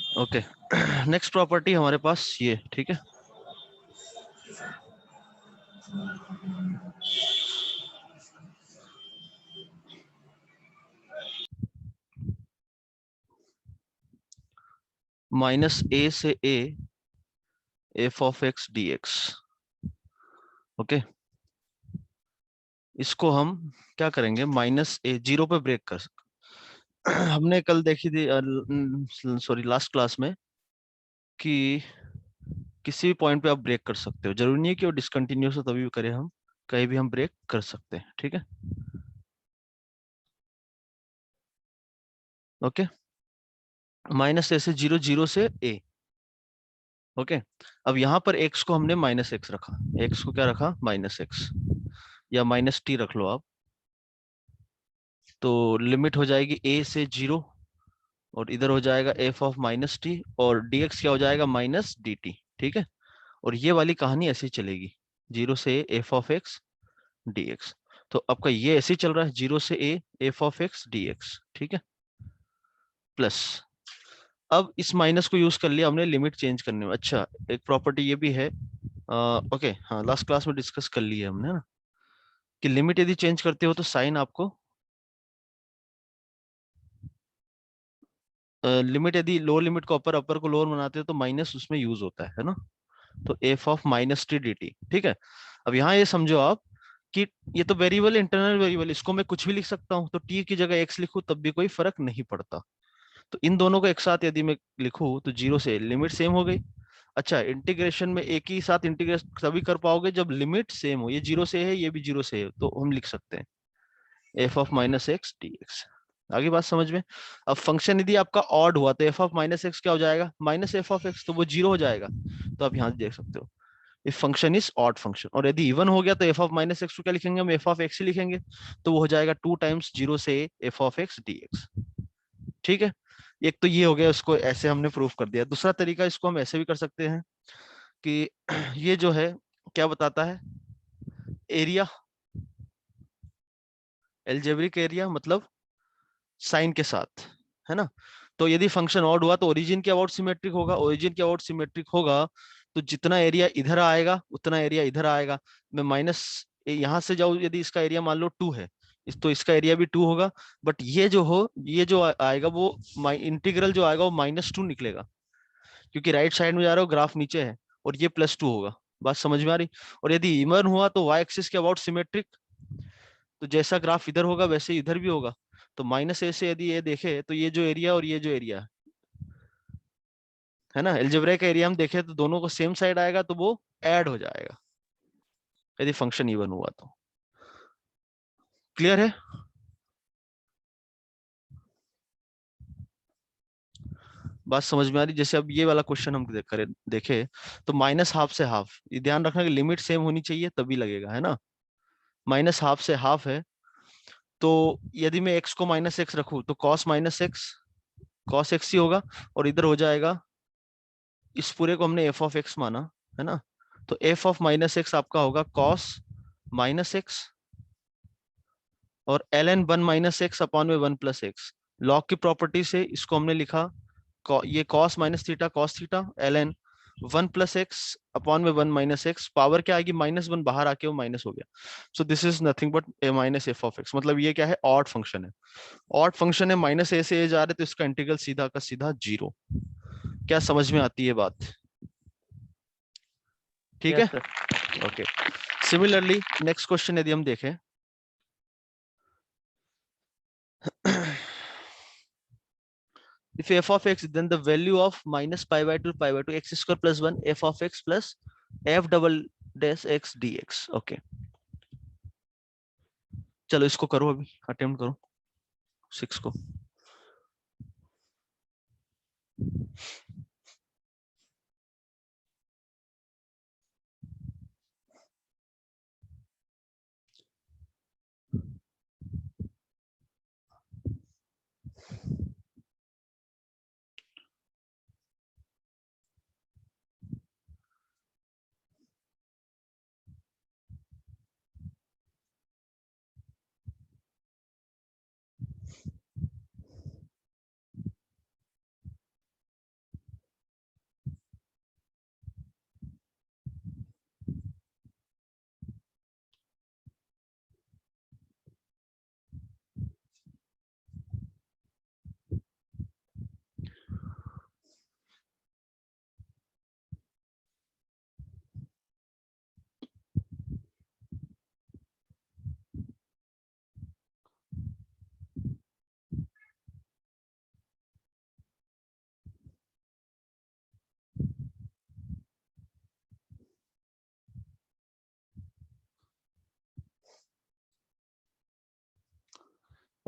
Okay, next property हमारे पास ये, ठीक है। माइनस ए से A F of x D x. Okay, इसको हम क्या करेंगे, माइनस ए जीरो पे ब्रेक कर हमने कल देखी थी, सॉरी लास्ट क्लास में, कि किसी भी पॉइंट पे आप ब्रेक कर सकते हो, जरूरी नहीं है कि वो डिसकंटिन्यूस हो तभी भी करें, हम कहीं भी हम ब्रेक कर सकते हैं, ठीक है। ओके, माइनस ए से जीरो, जीरो से ए। ओके, अब यहाँ पर एक्स को हमने माइनस एक्स रखा, एक्स को क्या रखा, माइनस एक्स, या माइनस टी रख लो आप। तो लिमिट हो जाएगी ए से जीरो, और इधर हो जाएगा एफ ऑफ माइनस टी, और dx क्या हो जाएगा, माइनस डी टी, ठीक है। और ये वाली कहानी ऐसी चलेगी, जीरो से एफ ऑफ एक्स dx। तो आपका ये ऐसे ही चल रहा है, जीरो से A F of x dx, ठीक है, प्लस। अब इस माइनस को यूज कर लिया हमने लिमिट चेंज करने में। अच्छा, एक प्रॉपर्टी ये भी है, ओके हाँ, लास्ट क्लास में डिस्कस कर लिया हमने ना, कि लिमिट यदि चेंज करते हो तो साइन आपको, लिमिट यदि लोअर लिमिट को अपर, अपर को लोअर बनाते हो तो माइनस उसमें यूज होता है ना। तो F of minus T D T, ठीक है। अब यहाँ ये समझो आप कि ये तो वेरिएबल, इंटरनल वेरिएबल, इसको मैं कुछ भी लिख सकता हूँ, तो टी की जगह एक्स लिखूं तब भी कोई फर्क नहीं पड़ता। तो इन दोनों को एक साथ यदि मैं लिखूं तो जीरो से लिमिट सेम हो गई। अच्छा, इंटीग्रेशन में एक ही साथ इंटीग्रेशन तभी कर पाओगे जब लिमिट सेम हो, ये जीरो से है ये भी जीरो से है, तो हम लिख सकते हैं F of minus x D x. आगे बात समझ में। अब फंक्शन यदि आपका ऑड हुआ तो एफ ऑफ माइनस एक्स क्या हो जाएगा, माइनस एफ ऑफ एक्स, तो वो जीरो हो जाएगा। तो आप यहाँ से देख सकते हो if function is odd function. और यदि इवन हो गया तो एफ ऑफ माइनस एक्स को क्या लिखेंगे, हम एफ ऑफ एक्स ही लिखेंगे। तो वो हो जाएगा टू टाइम्स जीरो से F of x D x, ठीक है। एक तो ये हो गया, उसको ऐसे हमने प्रूफ कर दिया। दूसरा तरीका इसको हम ऐसे भी कर सकते हैं कि ये जो है क्या बताता है, एरिया, एल्जेब्रिक एरिया मतलब साइन के साथ, है ना। तो यदि फंक्शन ऑड हुआ तो ओरिजिन के अबाउट सिमेट्रिक होगा, ओरिजिन के अबाउट सिमेट्रिक होगा तो जितना एरिया इधर आएगा उतना एरिया इधर आएगा। मैं माइनस यहां से जाऊं, यदि इसका एरिया मान लो टू है, तो इसका एरिया भी टू होगा। बट ये जो हो, ये जो आएगा वो इंटीग्रल जो आएगा वो माइनस टू निकलेगा, क्योंकि राइट साइड में जा रहा हो, ग्राफ नीचे है, और ये प्लस टू होगा। बात समझ में आ रही। और यदि इवन हुआ तो वाई एक्सिस के अबाउट सिमेट्रिक, तो जैसा ग्राफ इधर होगा वैसे इधर भी होगा। तो माइनस ए से यदि ये देखे तो ये जो एरिया और ये जो एरिया है ना, एल्जेब्रिक एरिया हम देखे तो दोनों को सेम साइड आएगा, तो वो ऐड हो जाएगा यदि फंक्शन इवन हुआ तो। क्लियर है। बात समझ में आ रही। जैसे अब ये वाला क्वेश्चन हम करें, देखे तो माइनस हाफ से हाफ, ये ध्यान रखना कि लिमिट सेम होनी चाहिए तभी लगेगा, है ना। माइनस हाफ से हाफ है, तो यदि मैं एक्स को माइनस एक्स रखूं तो cos minus x, cos x ही होगा। और इधर हो जाएगा, इस पूरे को हमने एफ ऑफ एक्स माना, है ना। तो एफ ऑफ माइनस एक्स आपका होगा कॉस माइनस एक्स, और L N one minus x upon में वन प्लस एक्स। लॉग की प्रॉपर्टी से इसको हमने लिखा, ये cos minus theta cos theta, L N one plus x upon में वन माइनस एक्स। पावर क्या आएगी, माइनस वन बाहर आके वो माइनस हो गया। So this is nothing but A minus f of x. मतलब ये क्या है, ऑड फंक्शन है। ऑड फंक्शन है, माइनस ए से ए जा रहे तो इसका इंटीग्रल सीधा का सीधा जीरो। क्या समझ में आती है बात, ठीक है। Yes sir. Okay, similarly next question यदि हम देखें, if f of x, then the value of minus pi by 2 pi by 2 x square plus 1 f of x plus f double dash x dx। Okay, चलो इसको करो, अभी attempt करो six को।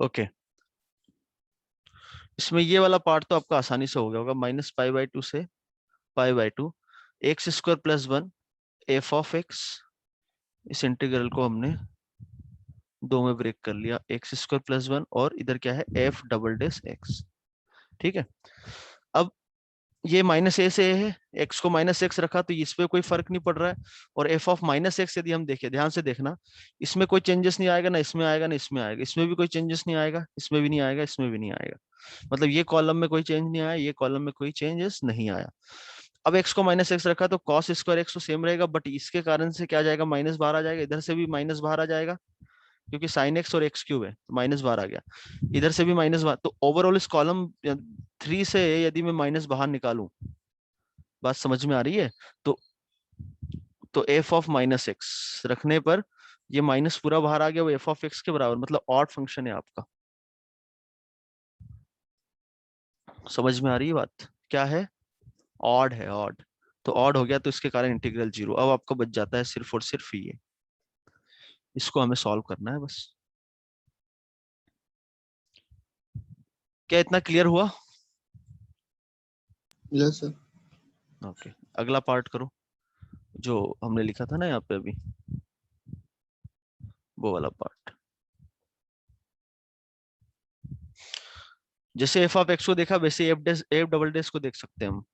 Okay, इसमें ये वाला पार्ट तो आपका आसानी से हो गया होगा, -π/2 से π/2 x square plus 1 f of x, इस इंटीग्रल को हमने दो में ब्रेक कर लिया, एक्स स्क्वायर प्लस 1 और इधर क्या है एफ डबल डेस एक्स। ठीक है, अब ये -a से a है, x को -x रखा तो इस पे कोई फर्क नहीं पड़ रहा है, और f ऑफ -x यदि हम देखें, ध्यान से देखना, इसमें कोई चेंजेस नहीं आएगा, ना इसमें आएगा ना इसमें आएगा, इसमें भी कोई चेंजेस नहीं आएगा, इसमें भी नहीं आएगा, इसमें भी नहीं आएगा, मतलब ये कॉलम में कोई चेंज नहीं आया, ये कॉलम में कोई चेंजेस नहीं आया। अब x को -x रखा तो cos स्क्वायर x तो सेम रहेगा, बट इसके कारण से क्या जाएगा, माइनस बाहर आ जाएगा, इधर से भी माइनस बाहर आ जाएगा, क्योंकि साइन एक्स और एक्स क्यूब है, माइनस बाहर आ गया, इधर से भी माइनस बाहर, तो ओवरऑल इस कॉलम 3 से यदि मैं माइनस बाहर निकालूं, बात समझ में आ रही है, तो एफ ऑफ -x रखने पर ये माइनस पूरा बाहर आ गया, वो एफ ऑफ एक्स के बराबर, मतलब ऑड फंक्शन है आपका। समझ में आ रही है बात, क्या है, ऑड है, ऑड, तो ऑड हो गया, तो इसके कारण इंटीग्रल 0। अब आपका बच जाता है सिर्फ और सिर्फ ये, इसको हमें सॉल्व करना है बस। क्या इतना क्लियर हुआ? Yes sir. ओके, अगला पार्ट करो, जो हमने लिखा था ना यहाँ पे अभी, वो वाला पार्ट। जैसे एफ ऑफ एक्स को देखा, वैसे एफ डबल डेस को देख सकते हैं हम।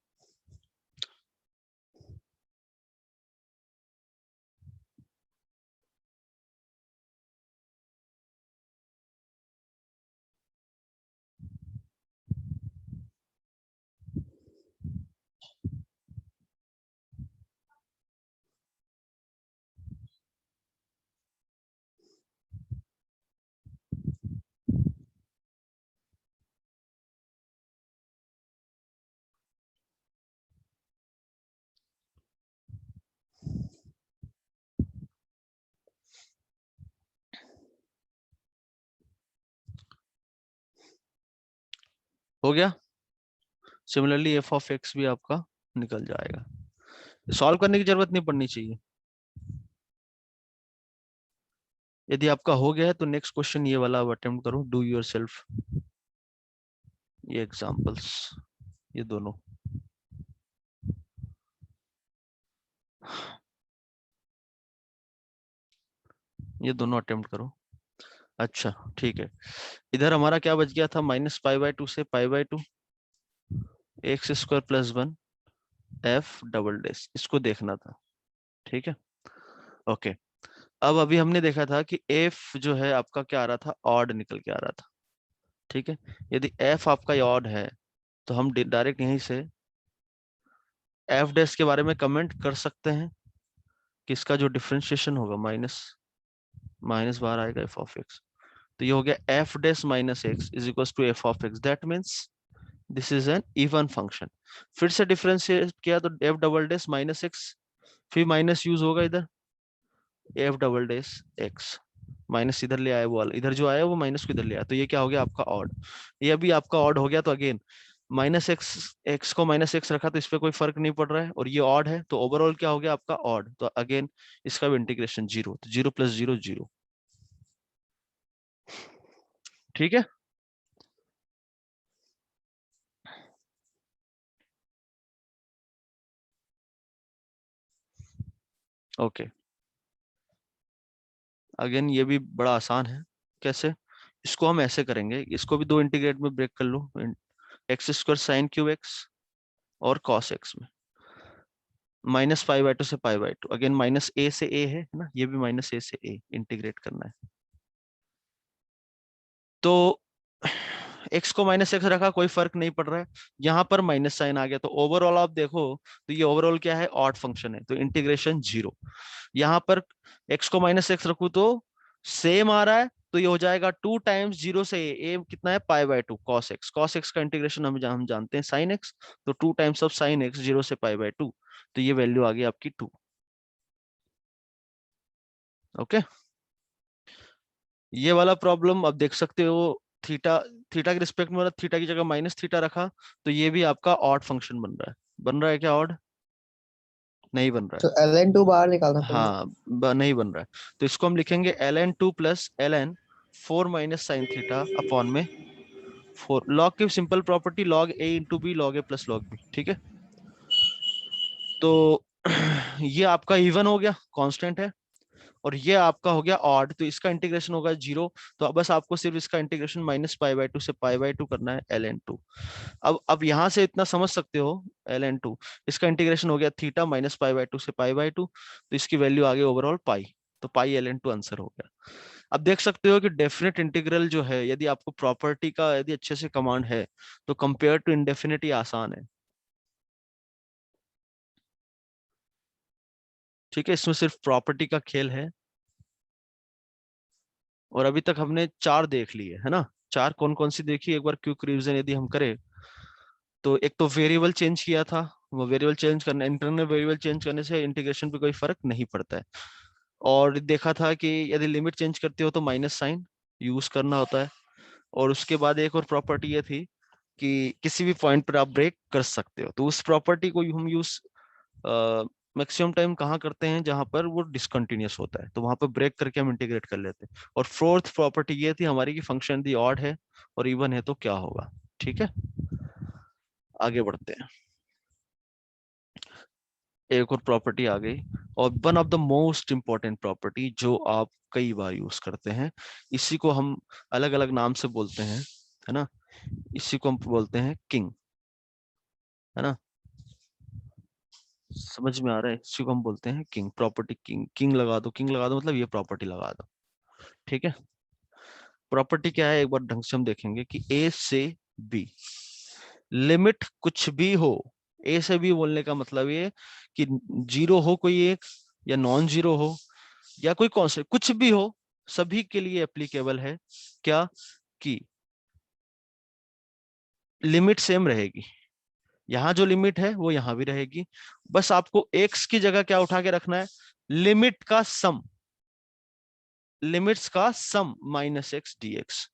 हो गया, सिमिलरली एफ ऑफ एक्स भी आपका निकल जाएगा, सॉल्व करने की जरूरत नहीं पड़नी चाहिए। यदि आपका हो गया है तो नेक्स्ट क्वेश्चन ये वाला अटेम्प्ट करो, डू योर सेल्फ, ये एग्जाम्पल्स, ये दोनों। ये दोनों अटेम्प्ट करो। अच्छा ठीक है, इधर हमारा क्या बच गया था, -π/2 से π/2 x square plus 1 f double dash, इसको देखना था। ठीक है, ओके, अब अभी हमने देखा था कि एफ जो है आपका क्या आ रहा था, ऑड निकल के आ रहा था। ठीक है, यदि एफ आपका ऑड है तो हम डायरेक्ट यहीं से एफ डैश के बारे में कमेंट कर सकते हैं कि इसका जो डिफरेंशिएशन होगा, माइनस माइनस बाहर आएगा एफ ऑफ एक्स, तो ये हो गया f dash minus x is equal to f of x, that means this is an even function. फिर से डिफरेंशिएट किया तो f double dash minus x, फिर माइनस यूज होगा इधर, f double dash x, minus इधर ले आया, वो इधर जो आया वो माइनस को इधर ले आया, तो ये क्या हो गया आपका ऑड, ये अभी आपका ऑड हो गया, तो अगेन -x को -x रखा तो इस पे कोई फर्क नहीं पड़ रहा है, और ये ऑड है, तो ओवरऑल क्या हो गया आपका ऑड, तो अगेन इसका भी इंटीग्रेशन 0, तो 0 + 0 0। ठीक है, ओके, अगेन ये भी बड़ा आसान है, कैसे, इसको हम ऐसे करेंगे, इसको भी दो इंटीग्रेट में ब्रेक कर लो, x² sin क्यूब x और cos x में, -π/2 से π/2, अगेन -a से a है ना, ये भी -a से a इंटीग्रेट करना है, तो x को -x रखा, कोई फर्क नहीं पड़ रहा है, यहाँ पर माइनस साइन आ गया, तो ओवरऑल आप देखो तो ये ओवरऑल क्या है, ऑड फंक्शन है, तो इंटीग्रेशन 0। यहाँ पर x को -x रखू तो सेम आ रहा है, तो ये हो जाएगा 2 टाइम्स 0 से a कितना है, π/2 cos x का इंटीग्रेशन हम जानते हैं sin x, तो 2 टाइम्स ऑफ sin x 0 से π/2, तो ये वैल्यू आ गई आपकी 2। ओके, ये वाला प्रॉब्लम अब देख सकते हो, थीटा थीटा के रिस्पेक्ट में, थीटा की जगह माइनस थीटा रखा, तो ये भी आपका ऑड फंक्शन बन रहा है, बन रहा है क्या ऑड, नहीं बन रहा तो ln2 बाहर निकालना है, पड़ेगा। हाँ नहीं बन रहा है, तो इसको हम लिखेंगे ln2 + ln 4 minus sine theta upon में 4। लॉग की सिंपल प्रॉपर्टी लॉग ए इंटू बी लॉग ए प्लस लॉग बी, ठीक है। तो ये आपका इवन हो गया, कांस्टेंट है, और ये आपका हो गया ऑड, तो इसका इंटीग्रेशन होगा 0। तो अब बस आपको सिर्फ इसका इंटीग्रेशन -π/2 से π/2 करना है ln2। अब यहां से इतना समझ सकते हो, ln2 इसका इंटीग्रेशन हो गया थीटा -π/2 से π/2, तो इसकी वैल्यू आ गई ओवरऑल पाई, तो पाई ln2 आंसर हो गया। अब देख सकते हो कि डेफिनेट इंटीग्रल जो है, यदि आपको प्रॉपर्टी का यदि अच्छे से कमांड है तो कंपेयर टू इंडेफिनिटी आसान है, ठीक है। इसमें सिर्फ प्रॉपर्टी का खेल है। और अभी तक हमने 4 देख लिए है ना। 4 कौन कौन सी देखी, एक बार क्विक रिवीजन यदि हम करें तो एक तो वेरिएबल चेंज किया था, वो वेरिएबल चेंज करने, इंटरनल वेरिएबल चेंज करने से इंटीग्रेशन पे कोई फर्क नहीं पड़ता है। और देखा था कि यदि लिमिट चेंज करते हो तो माइनस साइन यूज करना होता है। और उसके बाद एक और प्रॉपर्टी ये थी कि किसी भी पॉइंट पर आप ब्रेक कर सकते हो, तो उस प्रॉपर्टी को हम यूज मैक्सिमम टाइम कहाँ करते हैं, जहां पर वो डिसकंटिन्यूअस होता है, तो वहां पर ब्रेक करके हम इंटीग्रेट कर लेते हैं। और फोर्थ प्रॉपर्टी ये थी हमारी कि फंक्शन यदि ऑड है और इवन है तो क्या होगा, ठीक है। आगे बढ़ते हैं, एक और प्रॉपर्टी आ गई, और one of the most important property जो आप कई बार यूज करते हैं, इसी को हम अलग अलग नाम से बोलते हैं, है ना। इसी को हम बोलते हैं किंग, है ना। समझ में आ रहा है, इसी को हम बोलते हैं किंग प्रॉपर्टी। किंग किंग लगा दो, किंग लगा दो मतलब ये प्रॉपर्टी लगा दो, ठीक है। प्रॉपर्टी क्या है एक बार ढंग से हम देखेंगे कि ए से बी लिमिट कुछ भी हो, ए से बी बोलने का मतलब ये कि जीरो हो कोई एक, या नॉन जीरो हो, या कोई कॉन्स्टेंट कुछ भी हो, सभी के लिए एप्लीकेबल है क्या, कि लिमिट सेम रहेगी। यहां जो लिमिट है वो यहां भी रहेगी, बस आपको एक्स की जगह क्या उठा के रखना है, लिमिट का सम, लिमिट्स का सम -x dx।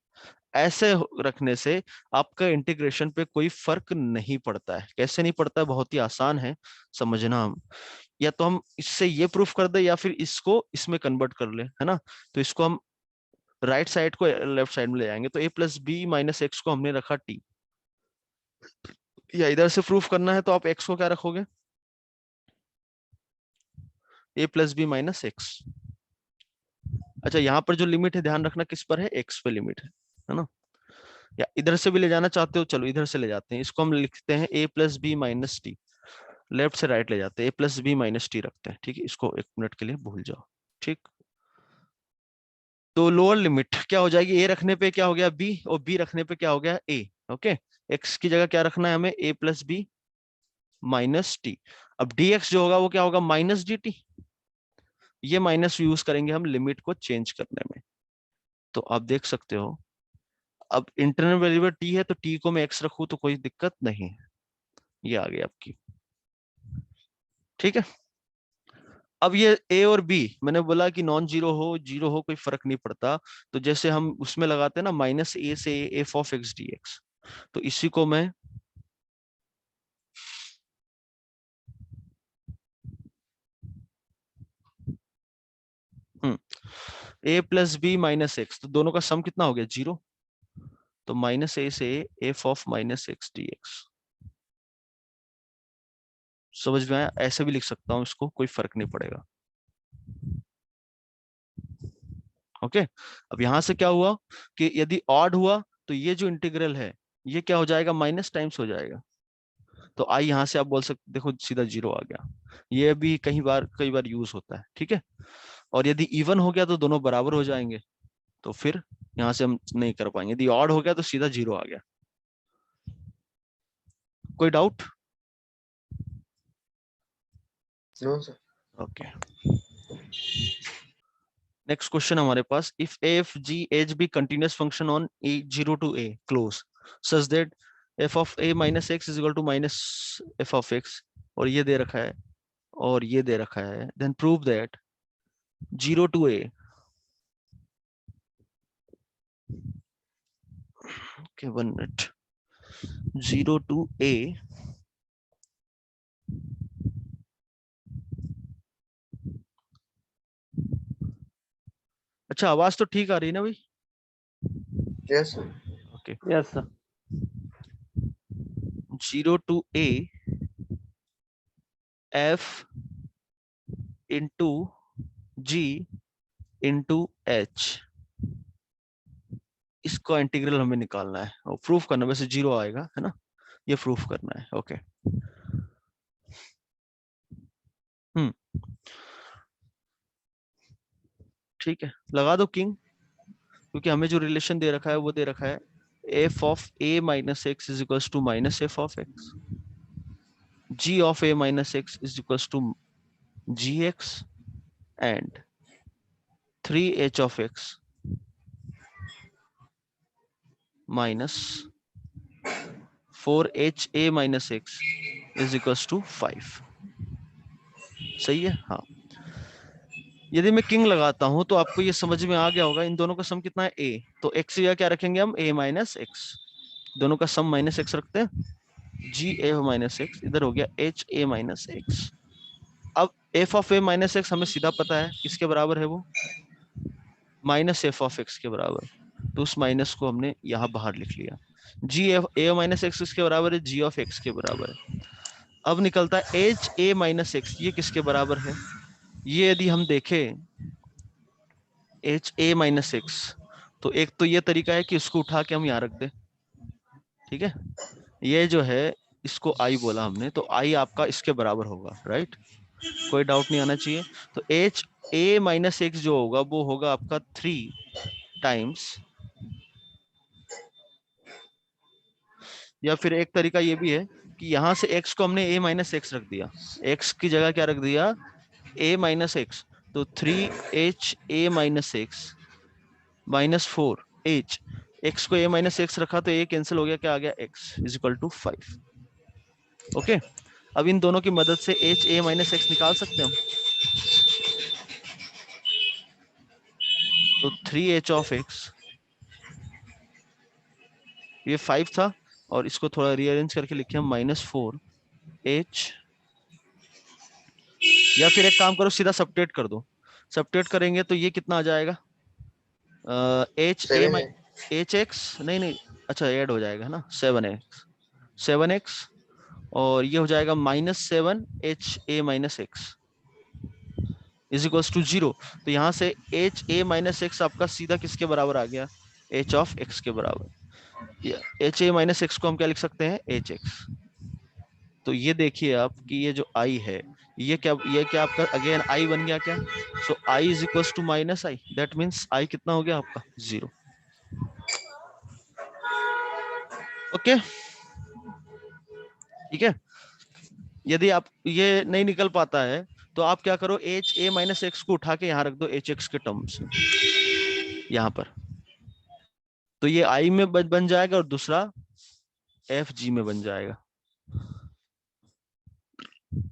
ऐसे रखने से आपका इंटीग्रेशन पे कोई फर्क नहीं पड़ता है। कैसे नहीं पड़ता है, बहुत ही आसान है समझना। हम या तो हम इससे ये प्रूफ कर दे या फिर इसको इसमें कन्वर्ट कर ले, है ना। तो इसको हम राइट साइड को लेफ्ट साइड में ले जाएंगे, तो a+b - x को हमने रखा t, या इधर से प्रूफ करना है तो आप x को क्या रखोगे, a+b - x। अच्छा, यहाँ पर जो लिमिट है ध्यान रखना किस पर है, x पे लिमिट है ना। या इधर से भी ले जाना चाहते हो, चलो इधर से ले जाते हैं, इसको हम लिखते हैं a+b - t। लेफ्ट से राइट ले जाते हैं, a+b - t रखते हैं, ठीक है। इसको एक मिनट के लिए भूल जाओ, ठीक। तो लोअर लिमिट क्या हो जाएगी, ए रखने पे क्या हो गया बी, और बी रखने पे क्या हो गया ए, ओके। एक्स की जगह क्या रखना है हमें, a+b - t। अब dx जो होगा वो क्या होगा, -dt। ये माइनस यूज करेंगे हम लिमिट को चेंज करने में। तो आप देख सकते हो, अब इंटरनल वेरिएबल t है तो t को मैं x रखूं तो कोई दिक्कत नहीं है, ये आ गई आपकी, ठीक है। अब ये a और b मैंने बोला कि नॉन जीरो हो जीरो हो कोई फर्क नहीं पड़ता, तो जैसे हम उसमें लगाते हैं ना -a से f(x) dx, तो इसी को मैं a+b - x, तो दोनों का सम कितना हो गया 0, तो -a से f(x) dx। समझ में आया, ऐसे भी लिख सकता हूं इसको, कोई फर्क नहीं पड़ेगा, ओके। अब यहां से क्या हुआ कि यदि ऑड हुआ तो ये जो इंटीग्रल है ये क्या हो जाएगा, माइनस टाइम्स हो जाएगा। तो आई यहां से आप बोल सकते, देखो सीधा 0 आ गया। ये भी कई बार यूज होता है, ठीक है। और यदि इवन हो गया तो दोनों बराबर हो जाएंगे, तो फिर यहां से हम नहीं कर पाएंगे। यदि ऑड हो गया तो सीधा 0 आ गया। कोई doubt, no sir. Okay. Next question हमारे पास, if f g h be continuous function on a 0 to a close such that f(a - x) is equal to -f(x), और ये दे रखा है और ये दे रखा है, then prove that 0 to a, okay 1 minute, 0 to a, अच्छा आवाज तो ठीक आ रही है ना भाई, Yes, sir. Okay, Yes, sir. 0 to a f into g into h, इसका इंटीग्रल हमें निकालना है और प्रूफ करना है। वैसे जीरो आएगा है ना, ये प्रूफ करना है। ओके, ठीक है, लगा दो किंग, क्योंकि हमें जो रिलेशन दे रखा है वो दे रखा है f of a minus x is equals to minus f of x, g of a minus x is equals to gx and 3h of x minus 4ha minus x is equals to 5। सही है, हाँ। यदि मैं king लगाता हूं तो आपको ये समझ में आ गया होगा, इन दोनों का सम कितना है a, तो x या क्या रखेंगे हम a माइनस एक्स, दोनों का सम माइनस एक्स रखते हैं, g a माइनस एक्स, इधर हो गया h a माइनस एक्स। अब f of a minus x हमें सीधा पता है किसके बराबर है, वो माइनस एफ ऑफ एक्स के बराबर, तो उस माइनस को हमने यहां बाहर लिख लिया। जी एफ ए माइनस एक्स किसके बराबर है, जी ऑफ एक्स के बराबर है। अब निकलता है एच ए माइनस एक्स, ये किसके बराबर है, ये यदि हम देखें एच ए माइनस एक्स, तो एक तो ये तरीका है कि उसको उठा के हम यहाँ रख दे, ठीक है, ये जो है इसको आई बोला हमने, तो आई आपका इसके बराबर होगा, राइट, कोई डाउट नहीं आना चाहिए। तो एच ए माइनस एक्स जो होगा वो होगा आपका 3 टाइम्स, या फिर एक तरीका ये भी है कि यहां से x को हमने a माइनस एक्स रख दिया, x की जगह क्या रख दिया, a माइनस एक्स, तो 3h a minus x minus 4h, x को a माइनस एक्स रखा तो a कैंसिल हो गया, क्या आ गया, x is equal to 5। Okay, अब इन दोनों की मदद से h a माइनस एक्स निकाल सकते हैं हम, तो 3h ऑफ x, ये 5 था और इसको थोड़ा रीअरेंज करके लिखे हम -4h, या फिर एक काम करो सीधा सब्ट्रैक्ट कर दो, सब्ट्रैक्ट करेंगे तो ये कितना आ जाएगा, एच ए 7 है। एच एक्स, नहीं नहीं, अच्छा ऐड हो जाएगा ना, 7x और ये हो जाएगा -7h a-x is equals to 0। तो यहाँ से एच ए माइनस एक्स आपका सीधा किसके बराबर आ गया, h ऑफ x के बराबर। एच ए माइनस एक्स को हम क्या लिख सकते हैं, एच एक्स। तो ये देखिए आप कि ये जो i है, ये क्या आपका अगेन i बन गया क्या, so i is equals to minus i, that means i कितना हो गया आपका 0। ओके, ठीक है। यदि आप ये नहीं निकल पाता है तो आप क्या करो, एच ए माइनस एक्स को उठा के यहाँ रख दो एच एक्स के टर्म्स में, यहाँ पर, तो ये आई में बन जाएगा और दूसरा एफ जी में बन जाएगा।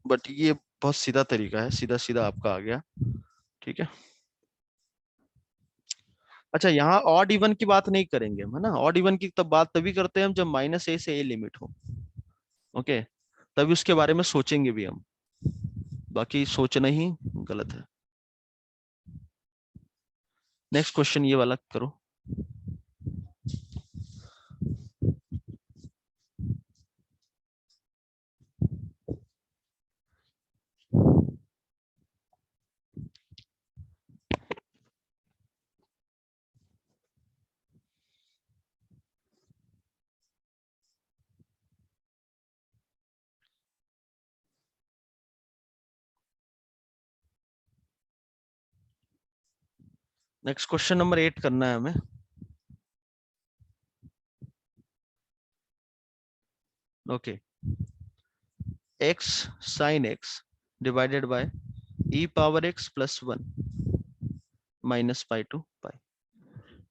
बट ये बहुत सीधा तरीका है, सीधा सीधा आपका आ गया, ठीक है। अच्छा, यहाँ ऑड इवन की बात नहीं करेंगे हम, है ना, ऑड इवन की तब बात तभी करते हैं हम जब माइनस ए से ए लिमिट हो, ओके, तभी उसके बारे में सोचेंगे भी हम, बाकी सोचना ही गलत है। नेक्स्ट क्वेश्चन ये वाला करो। नेक्स्ट क्वेश्चन नंबर 8 करना है हमें। Okay, x sin x divided by e power x plus 1 minus pi to pi.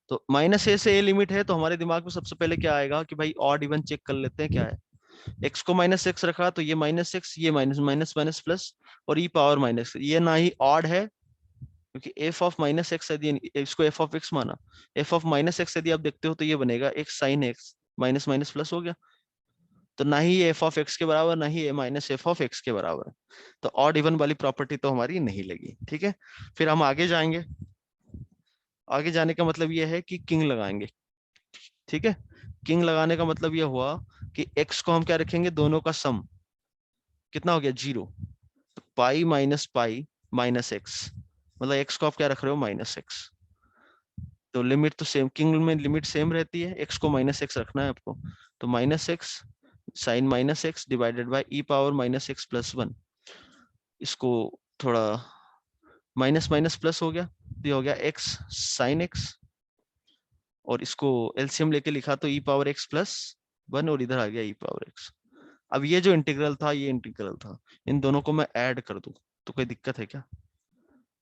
तो माइनस ए से ए लिमिट है, तो हमारे दिमाग में सबसे पहले क्या आएगा कि भाई ऑड इवन चेक कर लेते हैं क्या है। x को माइनस एक्स रखा तो ये माइनस एक्स, ये माइनस माइनस माइनस प्लस, और e पावर माइनस, ये ना ही ऑड है क्योंकि f ऑफ माइनस एक्स यदि इसको f ऑफ x माना, f ऑफ माइनस एक्स यदि आप देखते हो तो ये बनेगा x sine x, minus minus plus हो गया, तो ना ही ये f ऑफ x के बराबर, ना ही ये माइनस एफ ऑफ x के बराबर है, तो ऑड इवन वाली प्रॉपर्टी तो हमारी नहीं लगी, ठीक है। फिर हम आगे जाएंगे, आगे जाने का मतलब ये है कि किंग लगाएंगे, ठीक है, किंग लगाने का मतलब ये हुआ कि x को हम क्या रखेंगे, दोनों का सम कितना हो गया, 0। तो पाई माइनस एक्स, मतलब x को आप क्या रख रहे हो, माइनस एक्स। तो लिमिट तो सेम, किंग में लिमिट सेम रहती है, x को माइनस एक्स रखना है आपको। तो minus x sine minus x divided by e power minus x plus 1। इसको थोड़ा माइनस माइनस प्लस हो गया, तो ये हो गया x साइन एक्स, और इसको एलसीएम लेके लिखा तो ई पावर एक्स प्लस 1, और इधर आ गया ई पावर एक्स। अब ये जो इंटीग्रल था, ये इंटीग्रल था, इन दोनों को मैं ऐड कर दूं तो कोई दिक्कत है क्या?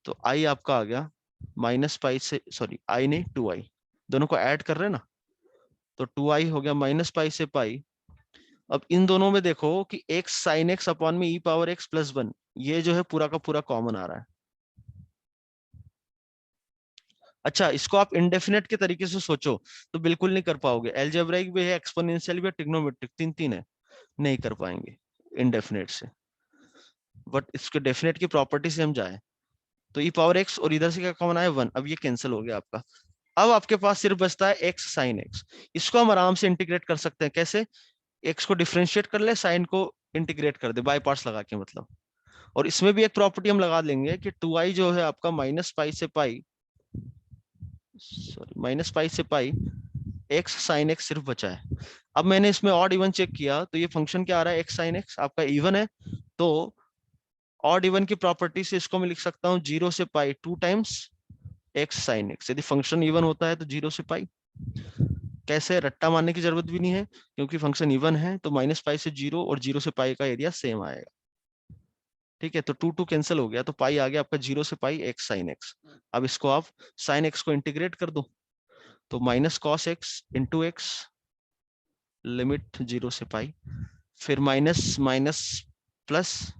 तो आई आपका आ गया माइनस पाई से, सॉरी आई नहीं 2i, दोनों को ऐड कर रहे हैं ना, तो 2i हो गया माइनस पाई से पाई। अब इन दोनों में देखो कि एक्स साइन एक्स अपॉन में ई पावर एक्स प्लस 1, ये जो है पूरा का पूरा कॉमन आ रहा है। अच्छा, इसको आप इंडेफिनेट के तरीके से सोचो तो बिल्कुल नहीं कर पाओगे, एलजेब्राइक भी है, एक्सपोनेंशियल भी है, ट्रिग्नोमेट्रिक, तीन तीन है, नहीं कर पाएंगे इंडेफिनेट से। बट इसके डेफिनेट की प्रॉपर्टी से हम जाए तो ई पावर एक्स और इधर से क्या कॉमन आया 1, अब ये कैंसिल हो गया आपका। अब आपके पास सिर्फ बचता है एक्स साइन एक्स। इसको हम आराम से इंटीग्रेट कर सकते हैं, कैसे? एक्स को डिफरेंशिएट कर ले, साइन को इंटीग्रेट कर दे बाय पार्ट्स लगा के, मतलब। और इसमें भी एक प्रॉपर्टी हम लगा लेंगे कि 2i जो है आपका माइनस पाई से पाई, सॉरी माइनस पाई से पाई, एक्स साइन एक्स सिर्फ बचा है। अब मैंने इसमें ऑड इवन चेक किया तो ये फंक्शन क्या आ रहा है, एक्स साइन एक्स आपका इवन है। तो ऑड इवन की प्रॉपर्टी से इसको मैं लिख सकता हूँ 0 से पाई 2 टाइम्स एक्स साइन एक्स। यदि फंक्शन इवन होता है तो 0 से पाई। कैसे, रट्टा मारने की जरूरत भी नहीं है, क्योंकि फंक्शन इवन है तो माइनस पाई से 0 और 0 से पाई का एरिया सेम आएगा। ठीक है, तो 2 2 कैंसिल हो गया, तो पाई आ गया आपका 0 से पाई एक्स साइन एक्स। अब इसको आप साइन एक्स को इंटीग्रेट कर दो, तो minus cos x into x, limit 0 से पाई, फिर माइनस माइनस प्लस,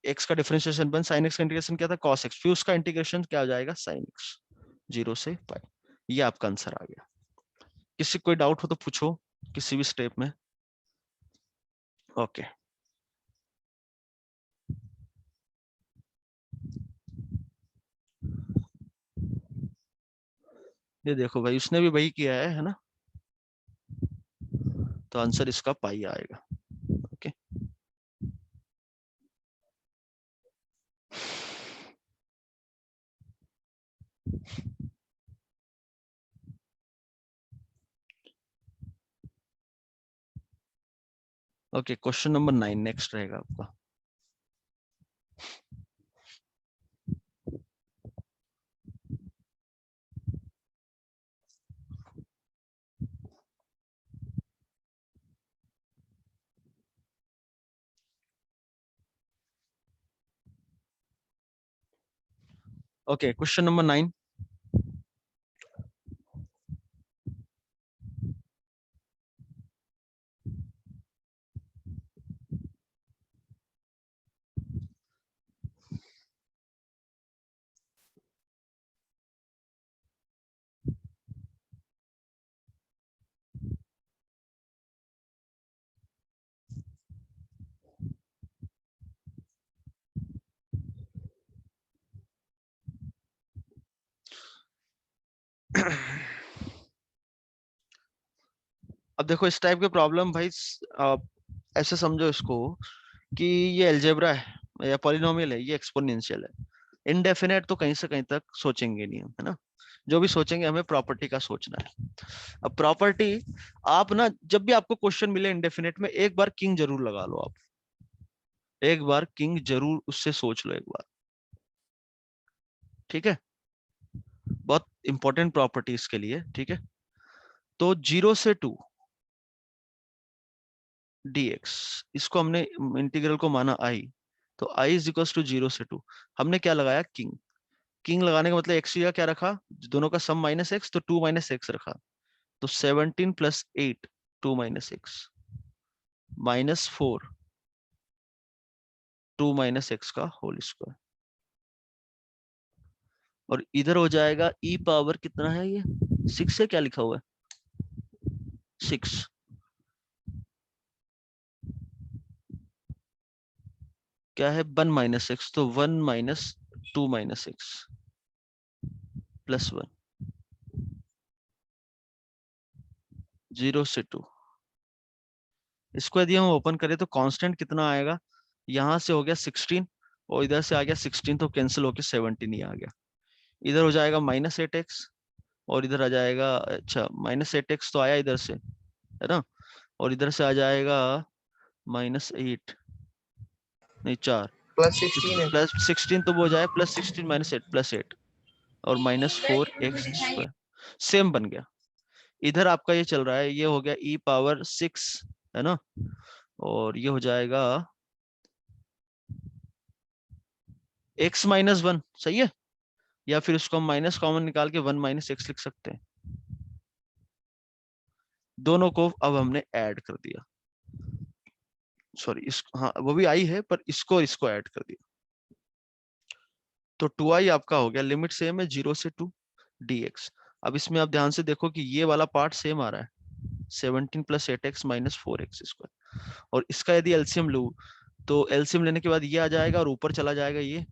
एक्स का डिफरेंशिएशन बन, साइन एक्स का इंटीग्रेशन क्या था, कॉस एक्स, फिर उसका इंटीग्रेशन क्या हो जाएगा, साइन एक्स, 0 से पाई। ये आपका आंसर आ गया। किसी कोई डाउट हो तो पूछो किसी भी स्टेप में। ओके, ये देखो भाई, उसने भी वही किया है ना, तो आंसर इसका पाई आएगा। Okay, okay, question number 9 next रहेगा आपका। Okay, question number 9। अब देखो इस टाइप के प्रॉब्लम भाई, आप ऐसे समझो इसको कि ये अलजेब्रा है या पॉलिनोमियल है, ये एक्सपोनेंशियल है। इनडेफिनेट तो कहीं से कहीं तक सोचेंगे नहीं हम, है ना। जो भी सोचेंगे हमें प्रॉपर्टी का सोचना है। अब प्रॉपर्टी, आप ना जब भी आपको क्वेश्चन मिले इनडेफिनेट में, एक बार किंग जरूर लगा लो आप, एक बार किंग जरूर उससे सोच लो एक बार। ठीक है, बहुत इंपॉर्टेंट प्रॉपर्टी इसके लिए। ठीक है, तो 0 से 2 dx, इसको हमने इंटीग्रल को माना i, तो i इज इक्वल टू 0 से 2, हमने क्या लगाया, किंग। किंग लगाने का मतलब एक्स का क्या रखा, दोनों का सम माइनस एक्स, तो 2 माइनस एक्स रखा। तो 17 plus 8, 2 minus x, minus 4, 2 minus x का होल स्क्वायर। और इधर हो जाएगा ई पावर कितना है ये, 6 से क्या लिखा हुआ है, 6, क्या है 1 माइनस एक्स, तो 1 माइनस 2 माइनस एक्स प्लस 1। 0 से 2। इसको यदि हम ओपन करें तो कांस्टेंट कितना आएगा, यहाँ से हो गया 16 और इधर से आ गया 16, तो कैंसिल होके 17 ही आ गया। इधर हो जाएगा -8x और इधर आ जाएगा, अच्छा -8x तो आया इधर से, है ना, और इधर से आ जाएगा -8, नहीं 4, +16 है। +16 तो वो हो जाए +16 -8 +8 और -4x², सेम बन गया। इधर आपका ये चल रहा है, ये हो गया e⁻6, है ना, और ये हो जाएगा x-1, सही है, या फिर इसको हम माइनस कॉमन निकाल के 1 - x लिख सकते हैं। दोनों को अब हमने ऐड कर दिया, सॉरी इस, हाँ वो भी आई है पर इसको ऐड कर दिया, तो 2i आपका हो गया, लिमिट सेम है 0 से 2 dx। अब इसमें आप ध्यान से देखो कि ये वाला पार्ट सेम आ रहा है, 17 + 8x - 4x², और इसका यदि एलसीएम लूं तो एलसीएम लेने के बाद ये आ जाएगा और ऊपर चला जाएगा, ये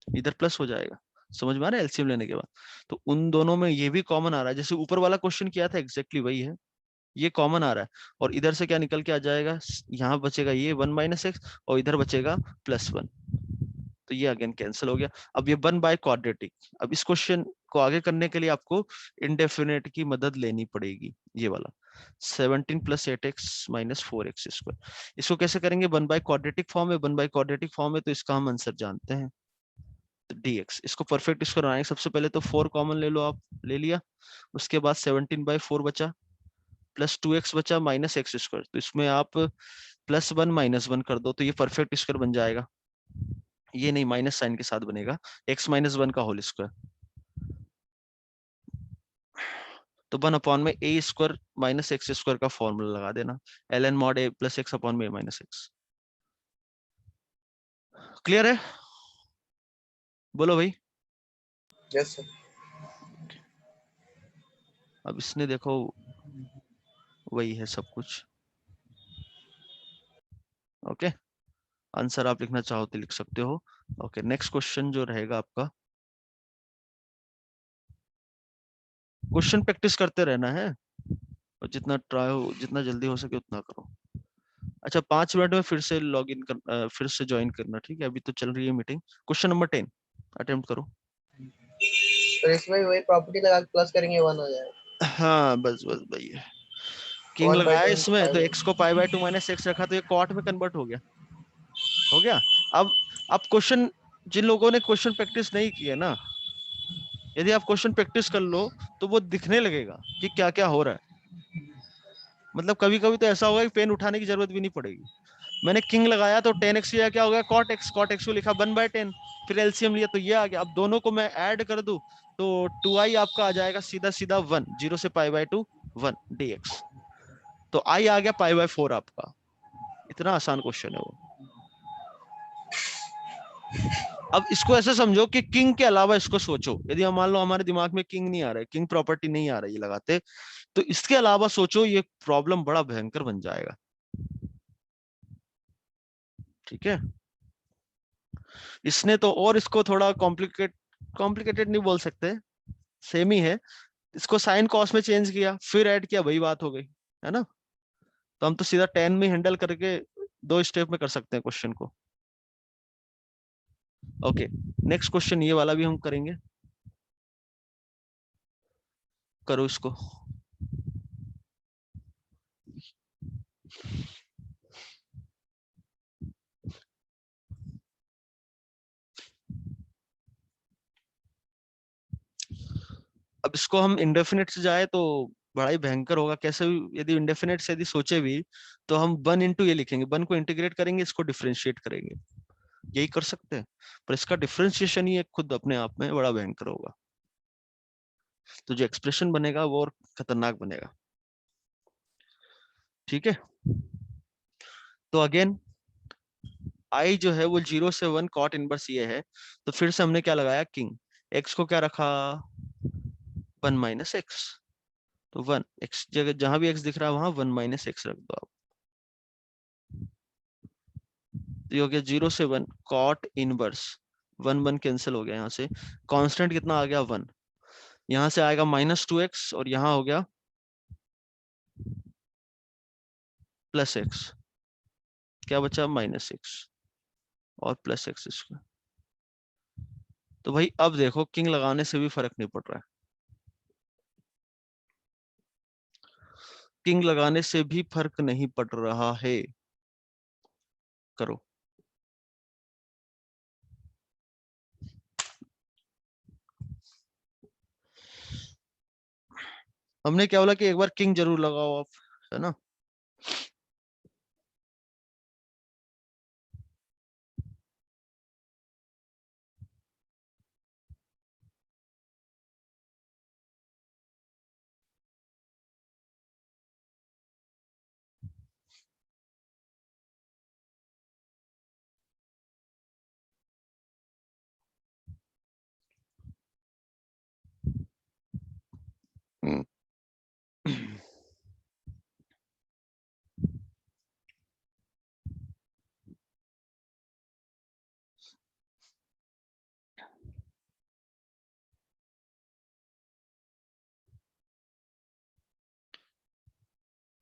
इधर प्लस हो जाएगा। समझ में आ रहा है, एलसीएम लेने के बाद तो उन दोनों में ये भी कॉमन आ रहा है, जैसे ऊपर वाला क्वेश्चन किया था एग्जैक्टली वही है, ये कॉमन आ रहा है, और इधर से क्या निकल के आ जाएगा, यहाँ बचेगा ये 1 - x और इधर बचेगा +1, तो ये अगेन कैंसिल हो गया। अब ये 1/क्वाड्रेटिक, अब इस क्वेश्चन को आगे करने के लिए आपको इंडेफिनेट की मदद लेनी पड़ेगी, ये वाला 17 + 8x - 4x²। इसको कैसे करेंगे, 1/क्वाड्रेटिक फॉर्म है, 1/क्वाड्रेटिक फॉर्म है तो इसका हम आंसर जानते हैं, तो dx। इसको परफेक्ट इसको बनाएंगे, सबसे पहले तो 4 कॉमन ले लो आप, ले लिया, उसके बाद 17/4 बचा, +2x बचा -x², तो इसमें आप +1 - 1 कर दो तो ये परफेक्ट स्क्वायर बन जाएगा, ये नहीं माइनस साइन के साथ बनेगा, x - 1 का होल स्क्वायर, तो 1/a² - x² का फॉर्मूला लगा देना, ln mod a + x/a - x। Clear है, बोलो भाई। Yes sir. अब इसने देखो वही है सब कुछ, ओके, आंसर आप लिखना चाहो तो लिख सकते हो। ओके, नेक्स्ट क्वेश्चन जो रहेगा आपका, क्वेश्चन प्रैक्टिस करते रहना है और जितना ट्राई हो, जितना जल्दी हो सके उतना करो। अच्छा 5 मिनट में फिर से लॉग इन कर, फिर से ज्वाइन करना, ठीक है, अभी तो चल रही है मीटिंग। क्वेश्चन नंबर 10 अटेम्प्ट करो। तो इसमें भी वही प्रॉपर्टी लगा के प्लस करेंगे 1 हो जाएगा। हाँ बस बस भाई, किंग 1/2 लगाया into इसमें तो पाई। x को π/2 - x रखा तो ये कॉट में कन्वर्ट हो गया, हो गया। अब क्वेश्चन, जिन लोगों ने क्वेश्चन प्रैक्टिस नहीं किया ना, यदि आप क्वेश्चन प्रैक्टिस कर लो तो वो दिखने लगेगा कि क्या क्या हो रहा है, मतलब कभी कभी तो ऐसा होगा कि पेन उठाने की जरूरत भी नहीं पड़ेगी। मैंने किंग लगाया तो 10x किया, क्या हो गया cot x को लिखा 1/10, फिर एलसीएम लिया तो ये आ गया। अब दोनों को मैं ऐड कर दूं तो 2i आपका आ जाएगा सीधा सीधा 1, 0 से π/2 1 dx, तो i आ गया π/4 आपका। इतना आसान क्वेश्चन है वो। अब इसको ऐसे समझो कि किंग के अलावा इसको सोचो, यदि हम मान लो हमारे दिमाग में किंग नहीं आ रहा है, किंग प्रॉपर्टी नहीं आ रही है लगाते, तो इसके अलावा सोचो, ये प्रॉब्लम बड़ा भयंकर बन जाएगा, ठीक है। इसने तो और इसको थोड़ा कॉम्प्लिकेटेड नहीं बोल सकते, सेम ही है। इसको साइन कॉस में चेंज किया फिर ऐड किया, वही बात हो गई, है ना। तो हम तो सीधा 10 में हैंडल करके 2 स्टेप में कर सकते हैं क्वेश्चन को। ओके, नेक्स्ट क्वेश्चन ये वाला भी हम करेंगे, करो इसको। अब इसको हम इंडेफिनिट से जाए तो बड़ा ही भयंकर होगा, कैसे भी यदि इंडेफिनिट से यदि सोचे भी तो हम 1 into ये लिखेंगे, 1 को इंटीग्रेट करेंगे, इसको डिफरेंशिएट करेंगे, यही कर सकते हैं, पर इसका डिफरेंशिएशन ही एक खुद अपने आप में बड़ा भयंकर होगा, तो जो एक्सप्रेशन बनेगा वो और खतरनाक बनेगा, ठीक है। तो अगेन आई जो है वो 0 से 1 कॉट इनवर्स ये है, तो फिर से हमने क्या लगाया, किंग, एक्स को क्या रखा 1 - x, तो 1 x जगह जहां भी x दिख रहा है वहां 1 - x रख दो आप, तो ये हो गया 0 से 1 कॉट इनवर्स, 1 कैंसिल हो गया, यहाँ से कांस्टेंट कितना आ गया 1, यहाँ से आएगा -2x और यहाँ हो गया प्लस एक्स, क्या बचा -6 और प्लस एक्स स्क्वायर। तो भाई अब देखो किंग लगाने से भी फर्क नहीं पड़ रहा है, किंग लगाने से भी फर्क नहीं पड़ रहा है। करो। हमने क्या बोला कि एक बार किंग जरूर लगाओ आप, है ना। हम्म।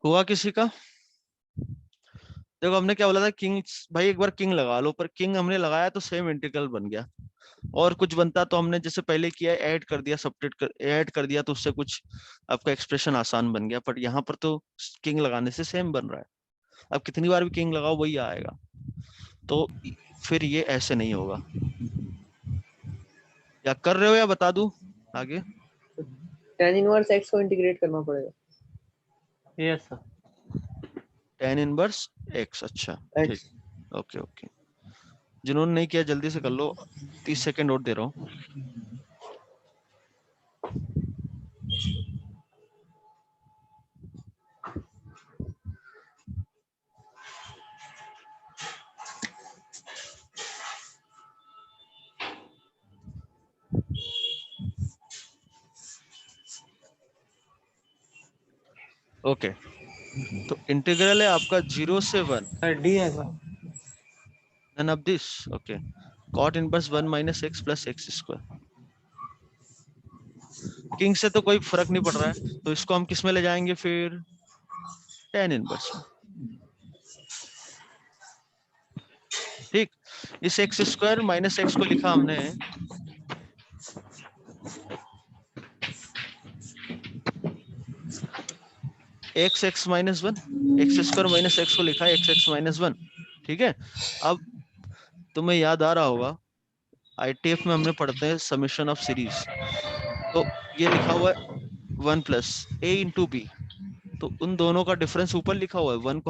हुआ किसी का? देखो हमने क्या बोला था, किंग भाई एक बार किंग लगा लो, पर किंग हमने लगाया तो सेम इंटीग्रल बन गया। और कुछ बनता तो हमने जैसे पहले किया, ऐड कर दिया, सब्ट्रैक्ट कर ऐड कर दिया, तो उससे कुछ आपका एक्सप्रेशन आसान बन गया। पर यहाँ पर तो किंग लगाने से सेम बन रहा है, अब कितनी बार भी किंग लगाओ वही आएगा। तो फिर ये ऐसे नहीं होगा। या कर रहे हो या बता दूं आगे? tan इनवर्स x को इंटीग्रेट करना पड़ेगा। Yes sir. tan inverse x, अच्छा ठीक, x ओके ओके। जिन्होंने नहीं किया जल्दी से कर लो, 30 सेकंड और दे रहा हूँ। ओके तो इंटीग्रल है आपका 0 से 1, सर डी है sir. none of this, okay, cot inverse 1 minus x plus x square। King से तो कोई फर्क नहीं पड़ रहा है, तो इसको हम किस में ले जाएंगे फिर? tan इनवर्स में। ठीक, इस एक्स स्क्वायर माइनस एक्स को लिखा हमने x minus 1, x square minus x को लिखा है एक्स माइनस 1। ठीक है, अब तुम्हें याद आ रहा होगा आईटीएफ में हमने पढ़ते हैं समेशन ऑफ सीरीज, तो ये लिखा हुआ है 1 प्लस ए इंटू बी, तो उन दोनों का डिफरेंस ऊपर लिखा हुआ है, 1 को